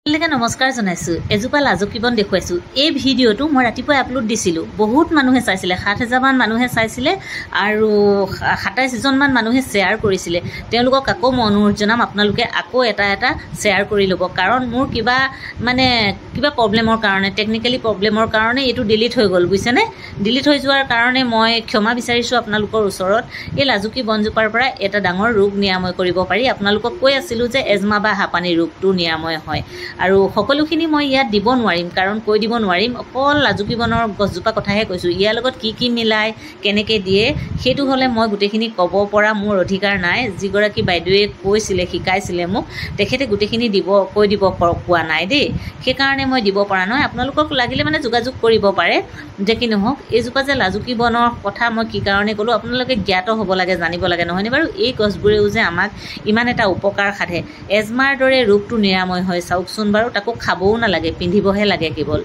নমস্কাৰ জনাইছো এজোপা লাজুকী বন দেখুৱাইছো এই ভিডিঅটো মই ৰাতিপুৱা আপলোড দিছিলো বহুত মানুহে চাইছিলে ৭০০০ মান মানুহে চাইছিলে আৰু ২৭ জন মান মানুহে শেয়াৰ কৰিছিলে তেওঁলোকক আকৌ মই অনুৰোধ জনাম আপোনালোকে আকৌ এটা শেয়াৰ কৰি ল'ব কাৰণ মোৰ কিবা প্ৰবলেমৰ কাৰণে টেকনিক্যালি প্ৰবলেমৰ কাৰণে এটো ডিলিট হৈ গ'ল বুজিছেনে ডিলিট হৈ যোৱাৰ কাৰণে মই ক্ষমা বিচাৰিছো আপোনালোকৰ ওচৰত এই লাজুকী বনজোপাৰ পৰা এটা ডাঙৰ ৰোগ নিৰাময় কৰিব পাৰি আপোনালোকক কৈ আছিলো যে এজমা বা হাপানী ৰোগটো নিৰাময় হয় আৰু সকলোখিনি মই ইয়াত দিব নোৱাৰিম কাৰণ কৈ দিব নোৱাৰিম অকল লাজুকী বনৰ গছজোপা কথাহে কৈছো ইয়াৰ লগত কি মিলাই কেনেকৈ দিয়ে সেইটো হলে মই গুটেখিনি ক'ব পৰা মোৰ অধিকাৰ নাই যিগৰাকী বাইদেৱে কৈছিলে শিকাইছিলে মোক তেখেতে গুটেখিনি কৈ দিব কোৱা নাই দেই সেই কাৰণে মই দিব পৰা নাই আপোনালোকক লাগিলে যোগাযোগ কৰিব পাৰে যে কি নহওক এইজোপা যে লাজুকী বনৰ কথা মই কি কাৰণে ক'লো আপোনালোকে জ্ঞাত হ'ব লাগে জানিব লাগে নহয়নে বাৰু এই গছবোৰেও যে আমাক ইমান এটা উপকাৰ সাধে এজমাৰ দৰে ৰোগটো নিৰাময় হয় চাওকচোন বাৰু তাকো খাবও নালাগে পিন্ধিবহে লাগে কেৱল